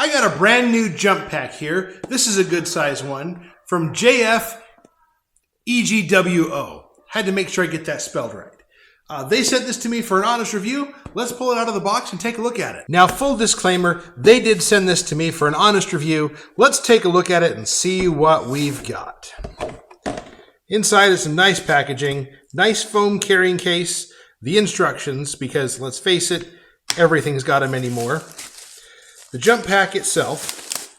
I got a brand new jump pack here. This is a good size one from JF.EGWO. Had to make sure I get that spelled right. They sent this to me for an honest review. Let's pull it out of the box and take a look at it. Now, full disclaimer, they did send this to me for an honest review. Let's take a look at it and see what we've got. Inside is some nice packaging, nice foam carrying case, the instructions, because let's face it, everything's got them anymore. The jump pack itself,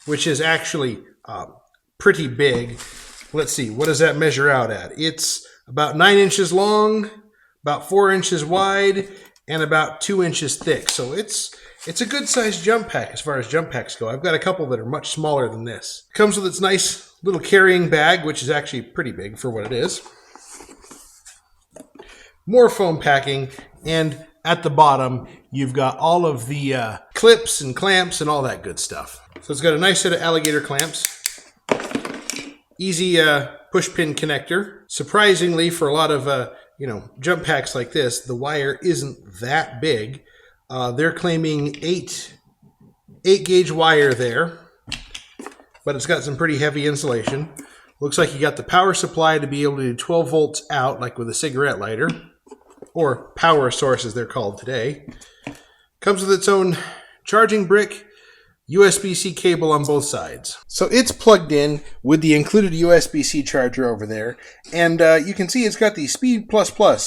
which is actually pretty big. Let's see, what does that measure out at? It's about 9 inches long, about 4 inches wide, and about 2 inches thick. So it's a good sized jump pack as far as jump packs go. I've got a couple that are much smaller than this. Comes with its nice little carrying bag, which is actually pretty big for what it is. More foam packing, and at the bottom, you've got all of the clips and clamps and all that good stuff. So it's got a nice set of alligator clamps. Easy push pin connector. Surprisingly, for a lot of jump packs like this, the wire isn't that big. They're claiming 8 gauge wire there, but it's got some pretty heavy insulation. Looks like you got the power supply to be able to do 12 volts out, like with a cigarette lighter, or power source as they're called today. Comes with its own charging brick, USB-C cable on both sides. So it's plugged in with the included USB-C charger over there, and you can see it's got the Speed++,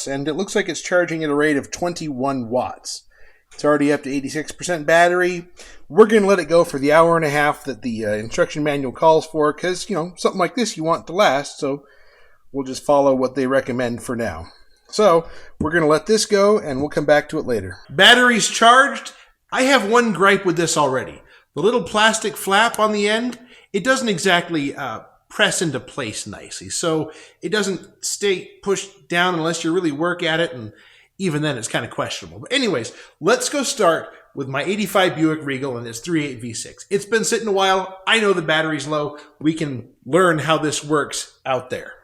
and it looks like it's charging at a rate of 21 watts. It's already up to 86% battery. We're going to let it go for the hour and a half that the instruction manual calls for, because, something like this you want to last, so we'll just follow what they recommend for now. So we're going to let this go, and we'll come back to it later. Battery's charged. I have one gripe with this already. The little plastic flap on the end, it doesn't exactly press into place nicely. So it doesn't stay pushed down unless you really work at it, and even then it's kind of questionable. But anyways, let's go start with my 85 Buick Regal and its 3.8 V6. It's been sitting a while. I know the battery's low. We can learn how this works out there.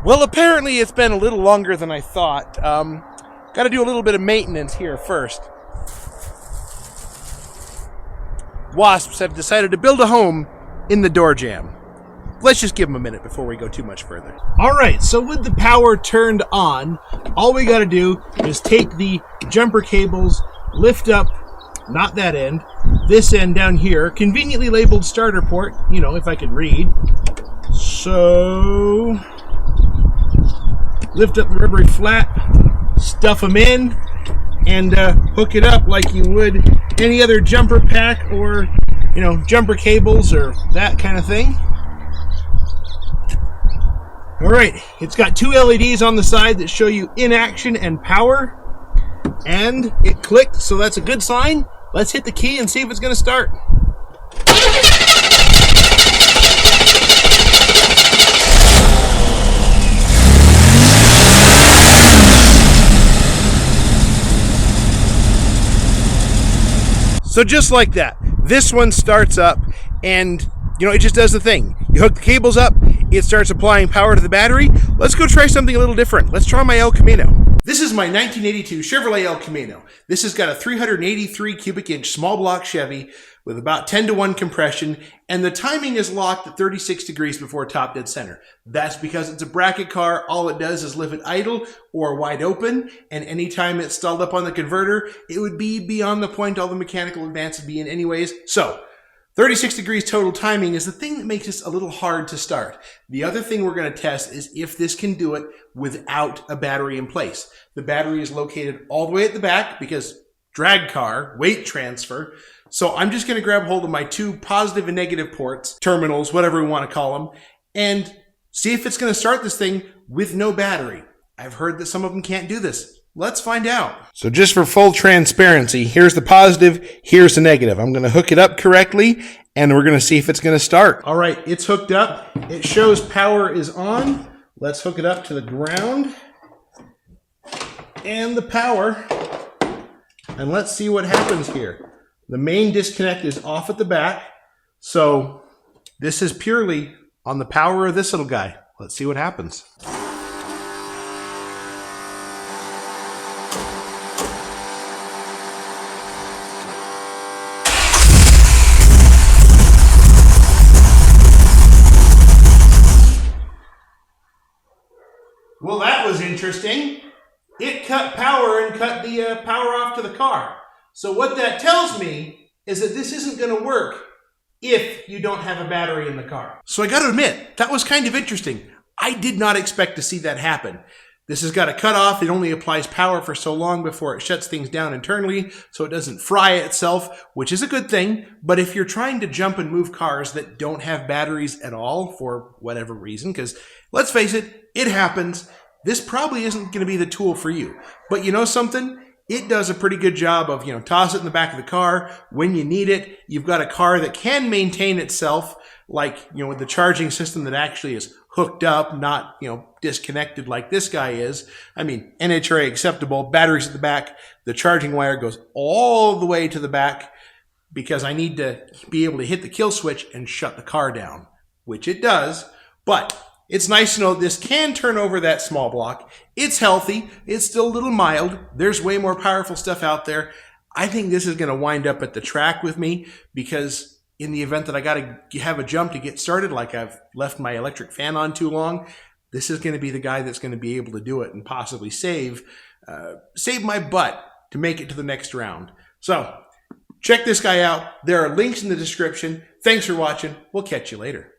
Well, apparently it's been a little longer than I thought. Got to do a little bit of maintenance here first. Wasps have decided to build a home in the door jamb. Let's just give them a minute before we go too much further. All right, so with the power turned on, all we got to do is take the jumper cables, lift up, not that end, this end down here, conveniently labeled starter port, if I could read. So lift up the rubbery flat, stuff them in, and hook it up like you would any other jumper pack or, jumper cables or that kind of thing. All right, it's got 2 LEDs on the side that show you in action and power, and it clicked, so that's a good sign. Let's hit the key and see if it's going to start. So just like that, this one starts up, and it just does the thing. You hook the cables up, it starts applying power to the battery. Let's go try something a little different. Let's try my El Camino. This is my 1982 Chevrolet El Camino. This has got a 383 cubic inch small block Chevy with about 10-to-1 compression, and the timing is locked at 36 degrees before top dead center. That's because it's a bracket car. All it does is leave it idle or wide open, and anytime it's stalled up on the converter, it would be beyond the point all the mechanical advance would be in anyways. So 36 degrees total timing is the thing that makes this a little hard to start. The other thing we're going to test is if this can do it without a battery in place. The battery is located all the way at the back because drag car, weight transfer. So I'm just going to grab hold of my 2 positive and negative ports, terminals, whatever we want to call them, and see if it's going to start this thing with no battery. I've heard that some of them can't do this. Let's find out. So just for full transparency, here's the positive, here's the negative. I'm going to hook it up correctly, and we're going to see if it's going to start. All right, it's hooked up. It shows power is on. Let's hook it up to the ground and the power, and let's see what happens here. The main disconnect is off at the back, so this is purely on the power of this little guy. Let's see what happens. Well, that was interesting. It cut power and cut the power off to the car. So what that tells me is that this isn't going to work if you don't have a battery in the car. So I got to admit, that was kind of interesting. I did not expect to see that happen. This has got a cutoff. It only applies power for so long before it shuts things down internally, so it doesn't fry itself, which is a good thing. But if you're trying to jump and move cars that don't have batteries at all for whatever reason, because let's face it, it happens, this probably isn't going to be the tool for you. But you know something? It does a pretty good job of, toss it in the back of the car when you need it. You've got a car that can maintain itself, like, with the charging system that actually is hooked up, not, disconnected like this guy is. I mean, NHRA acceptable, batteries at the back. The charging wire goes all the way to the back because I need to be able to hit the kill switch and shut the car down, which it does. But it's nice to know this can turn over that small block. It's healthy. It's still a little mild. There's way more powerful stuff out there. I think this is going to wind up at the track with me because in the event that I got to have a jump to get started, like I've left my electric fan on too long, this is going to be the guy that's going to be able to do it and possibly save my butt to make it to the next round. So check this guy out. There are links in the description. Thanks for watching. We'll catch you later.